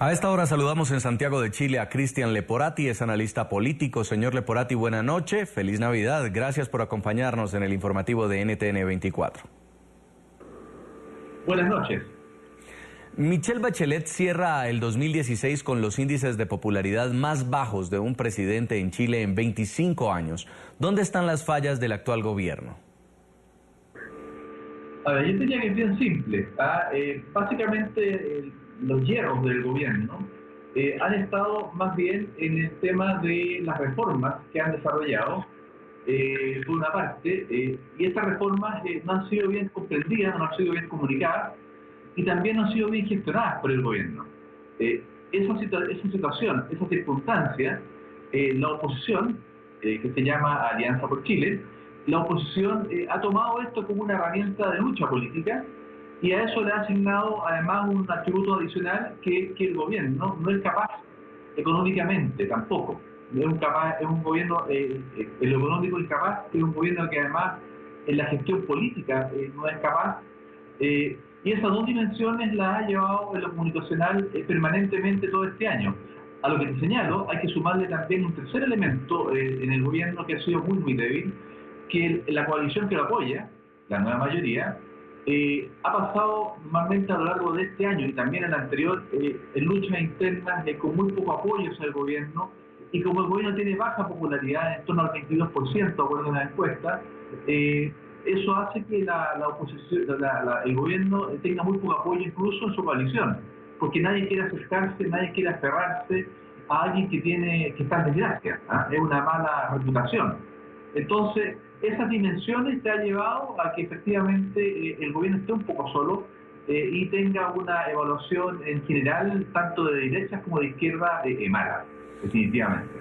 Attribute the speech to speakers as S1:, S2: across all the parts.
S1: A esta hora saludamos en Santiago de Chile a Cristian Leporati, es analista político. Señor Leporati, buena noche, feliz Navidad. Gracias por acompañarnos en el informativo de NTN 24.
S2: Buenas noches.
S1: Michelle Bachelet cierra el 2016 con los índices de popularidad más bajos de un presidente en Chile en 25 años. ¿Dónde están las fallas del actual gobierno?
S2: A ver, yo diría que es bien simple. Básicamente, los hierros del gobierno han estado más bien en el tema de las reformas que han desarrollado, por una parte, y estas reformas no han sido bien comprendidas, no han sido bien comunicadas, y también no han sido bien gestionadas por el gobierno. Esa situación, esa circunstancia, la oposición, que se llama Alianza por Chile, la oposición ha tomado esto como una herramienta de lucha política y a eso le ha asignado además un atributo adicional que el gobierno no es capaz económicamente tampoco. Es un gobierno, el económico incapaz, es un gobierno que además en la gestión política no es capaz. Y esas dos dimensiones las ha llevado en lo comunicacional permanentemente todo este año. A lo que te señalo, hay que sumarle también un tercer elemento en el gobierno que ha sido muy débil, que la coalición que lo apoya, la nueva mayoría, ha pasado normalmente a lo largo de este año y también en el anterior en luchas internas con muy poco apoyo hacia el gobierno, y como el gobierno tiene baja popularidad, en torno al 22%, de acuerdo a la encuesta, eso hace que la oposición, el gobierno tenga muy poco apoyo incluso en su coalición, porque nadie quiere acercarse, nadie quiere aferrarse a alguien que está en desgracia, es una mala reputación. Entonces, esas dimensiones te han llevado a que efectivamente el gobierno esté un poco solo y tenga una evaluación en general, tanto de derecha como de izquierda, mala, definitivamente.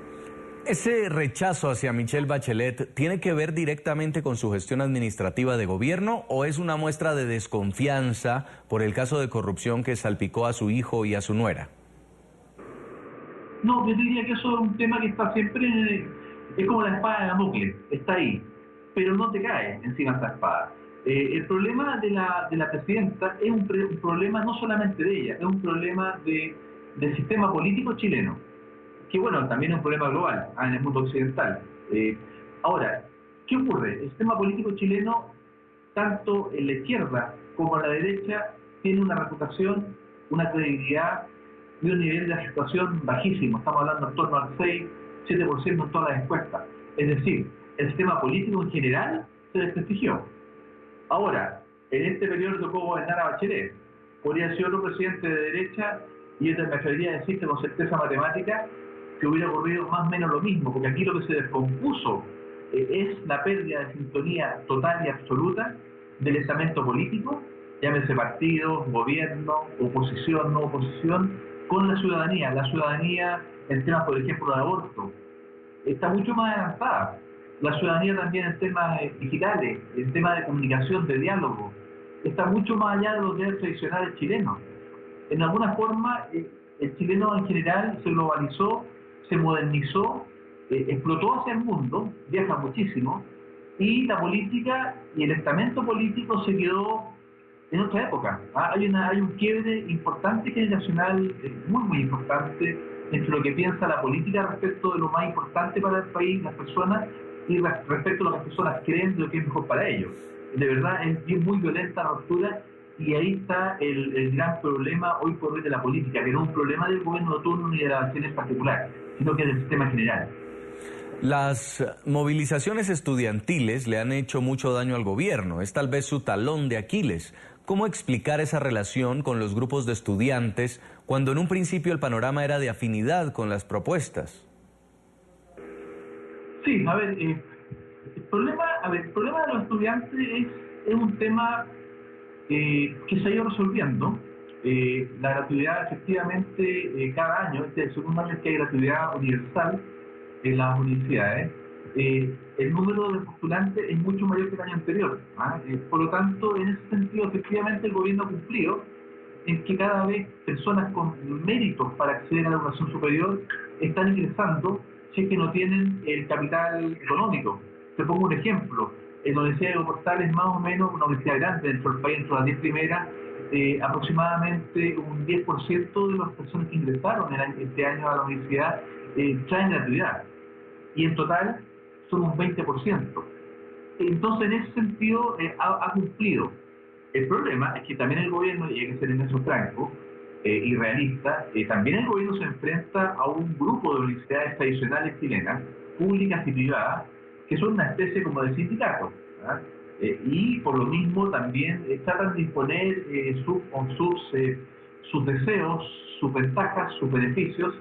S1: ¿Ese rechazo hacia Michelle Bachelet tiene que ver directamente con su gestión administrativa de gobierno o es una muestra de desconfianza por el caso de corrupción que salpicó a su hijo y a su nuera?
S2: No, yo diría que eso es un tema que está siempre, es como la espada de Damocles, está ahí, pero no te cae encima de esa espada. El problema de la presidenta es un problema no solamente de ella, es un problema del sistema político chileno, que bueno, también es un problema global en el mundo occidental. Ahora, ¿qué ocurre? El sistema político chileno, tanto en la izquierda como en la derecha, tiene una reputación, una credibilidad y un nivel de aceptación bajísimo. Estamos hablando en torno al 6-7% en todas las encuestas. Es decir, el sistema político en general se desprestigió. Ahora, en este periodo tocó gobernar a Bachelet. Podría ser otro presidente de derecha y yo me atrevería a decirte con certeza matemática que hubiera ocurrido más o menos lo mismo, porque aquí lo que se descompuso es la pérdida de sintonía total y absoluta del estamento político, llámese partidos, gobierno, oposición, no oposición, con la ciudadanía. La ciudadanía, en temas, por ejemplo, de aborto, está mucho más adelantada. La ciudadanía también en temas digitales, en temas de comunicación, de diálogo, está mucho más allá de los derechos tradicionales chilenos. En alguna forma, el chileno en general se globalizó, se modernizó, explotó hacia el mundo, viaja muchísimo, y la política y el estamento político se quedó en otra época. Hay un quiebre importante generacional, muy importante, entre lo que piensa la política respecto de lo más importante para el país, las personas, y respecto a lo que las personas creen de lo que es mejor para ellos. De verdad es muy violenta la ruptura, y ahí está el gran problema hoy por hoy de la política, que no es un problema del gobierno de turno ni de la nación en particular, sino que del sistema general.
S1: Las movilizaciones estudiantiles le han hecho mucho daño al gobierno, es tal vez su talón de Aquiles. ¿Cómo explicar esa relación con los grupos de estudiantes cuando en un principio el panorama era de afinidad con las propuestas?
S2: Sí, a ver, el problema de los estudiantes es un tema que se ha ido resolviendo. La gratuidad, efectivamente, cada año, este es el segundo año que hay gratuidad universal en las universidades. El número de postulantes es mucho mayor que el año anterior. Por lo tanto, en ese sentido, efectivamente, el gobierno ha cumplido en que cada vez personas con méritos para acceder a la educación superior están ingresando si es que no tienen el capital económico. Te pongo un ejemplo. En la Universidad de Portales es más o menos una universidad grande dentro del país, dentro de las 10 primeras, aproximadamente un 10% de las personas que ingresaron este año a la universidad traen gratuidad. Y en total son un 20%. Entonces, en ese sentido, ha cumplido. El problema es que también el gobierno, y hay que ser en eso franco y realista, también el gobierno se enfrenta a un grupo de universidades tradicionales chilenas, públicas y privadas, que son una especie como de sindicato, ¿verdad? Y por lo mismo también tratan de imponer sus deseos, sus ventajas, sus beneficios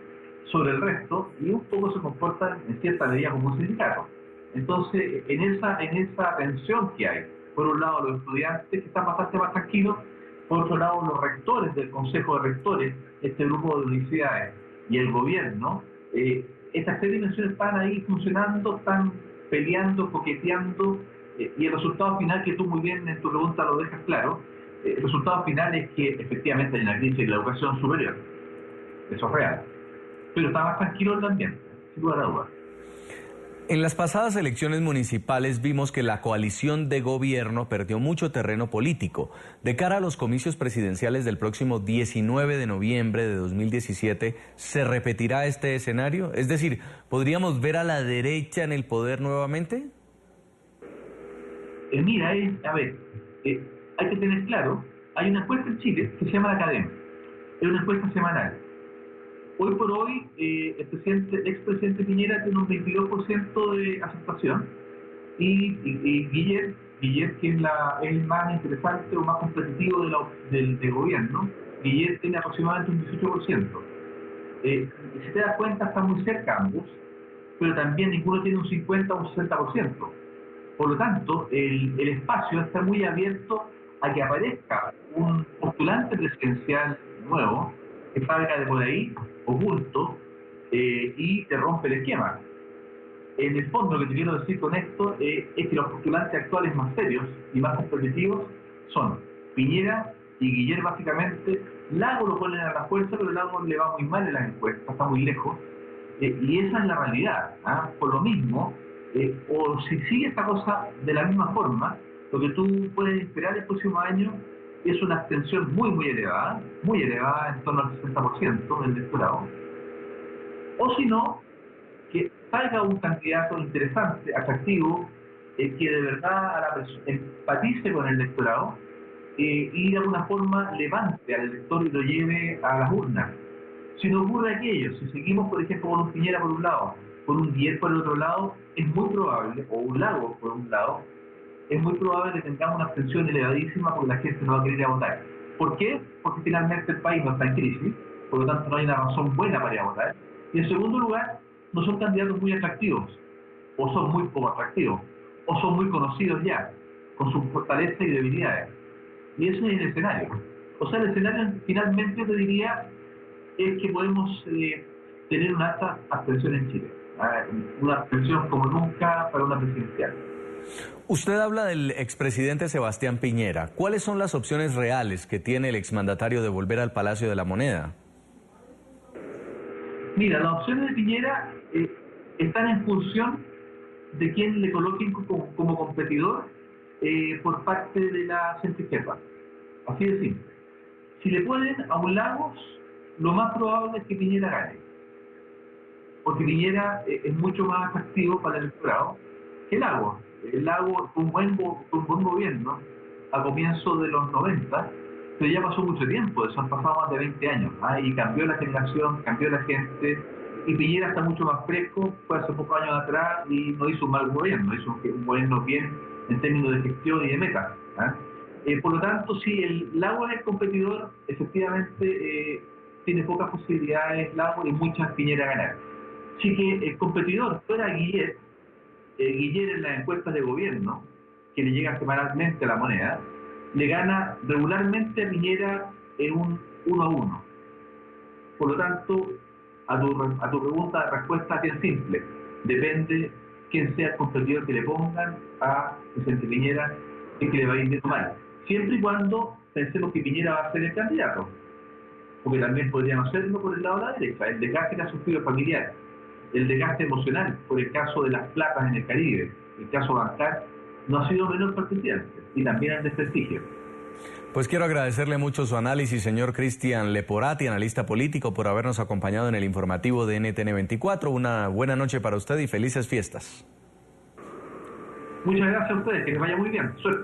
S2: sobre el resto, y un poco se comportan en cierta medida como un sindicato. Entonces, en esa tensión que hay, por un lado los estudiantes que están bastante más tranquilos, por otro lado los rectores del Consejo de Rectores, este grupo de universidades, y el gobierno, estas tres dimensiones están ahí funcionando, están peleando, coqueteando, y el resultado final, que tú muy bien en tu pregunta lo dejas claro, el resultado final es que efectivamente hay una crisis en la educación superior. Eso es real. Pero está más tranquilo el ambiente, sin lugar a dudas.
S1: En las pasadas elecciones municipales vimos que la coalición de gobierno perdió mucho terreno político. De cara a los comicios presidenciales del próximo 19 de noviembre de 2017, ¿se repetirá este escenario? Es decir, ¿podríamos ver a la derecha en el poder nuevamente?
S2: Mira, hay que tener claro, hay una encuesta en Chile que se llama la Academia. Es una encuesta semanal. Hoy por hoy, el expresidente Piñera tiene un 22% de aceptación y Guillet, que es el más interesante o más competitivo del gobierno, Guillet tiene aproximadamente un 18%. Si te das cuenta, están muy cerca ambos, pero también ninguno tiene un 50 o un 60%. Por lo tanto, el espacio está muy abierto a que aparezca un postulante presidencial nuevo que salga de por ahí, oculto, y te rompe el esquema. En el fondo, lo que te quiero decir con esto es que los postulantes actuales más serios y más competitivos son Piñera y Guillermo, básicamente. Lago lo ponen a la fuerza, pero Lago le va muy mal en las encuestas, está muy lejos, y esa es la realidad. Por lo mismo, o si sigue esta cosa de la misma forma, lo que tú puedes esperar el próximo año es una abstención muy elevada, en torno al 60% del electorado, o si no, que salga un candidato interesante, atractivo, que de verdad empatice con el electorado y de alguna forma levante al elector y lo lleve a las urnas. Si no ocurre aquello, si seguimos, por ejemplo, con un Piñera por un lado, con un Guillermo por el otro lado, es muy probable, o un Lago por un lado, es muy probable que tengamos una abstención elevadísima porque la gente no va a querer ir a votar. ¿Por qué? Porque finalmente el país no está en crisis, por lo tanto no hay una razón buena para ir a votar. Y en segundo lugar, no son candidatos muy atractivos, o son muy poco atractivos, o son muy conocidos ya, con sus fortalezas y debilidades. Y ese es el escenario. O sea, el escenario finalmente, yo te diría, es que podemos tener una alta abstención en Chile. Una abstención como nunca para una presidencial.
S1: Usted habla del expresidente Sebastián Piñera. ¿Cuáles son las opciones reales que tiene el exmandatario de volver al Palacio de la Moneda?
S2: Mira, las opciones de Piñera están en función de quién le coloquen como competidor por parte de la centroizquierda. Así de simple. Si le ponen a un Lagos, lo más probable es que Piñera gane. Porque Piñera es mucho más atractivo para el electorado que Lagos. El Lagos fue un buen gobierno a comienzos de los 90, pero ya pasó mucho tiempo, eso han pasado más de 20 años, y cambió la generación, cambió la gente, y Piñera está mucho más fresco, fue hace pocos años atrás y no hizo un mal gobierno, hizo un gobierno bien en términos de gestión y de metas. Por lo tanto, si el Lagos es competidor, efectivamente tiene pocas posibilidades Lagos y muchas Piñera ganar. Así que el competidor fuera Guillermo en las encuestas de gobierno, que le llega semanalmente a la Moneda, le gana regularmente a Piñera en un 1-1. Por lo tanto, a tu pregunta, la respuesta es bien simple. Depende quién sea el competidor que le pongan a Vicente Piñera, es que le va a ir bien mal. Siempre y cuando pensemos que Piñera va a ser el candidato, porque también podrían hacerlo por el lado de la derecha. El desgaste que ha sufrido familiar, el desgaste emocional por el caso de las placas en el Caribe, el caso Bancar, no ha sido menor para el presidente, y también el desprestigio.
S1: Pues quiero agradecerle mucho su análisis, señor Cristian Leporati, analista político, por habernos acompañado en el informativo de NTN 24. Una buena noche para usted y felices fiestas.
S2: Muchas gracias a ustedes, que les vaya muy bien. Suerte.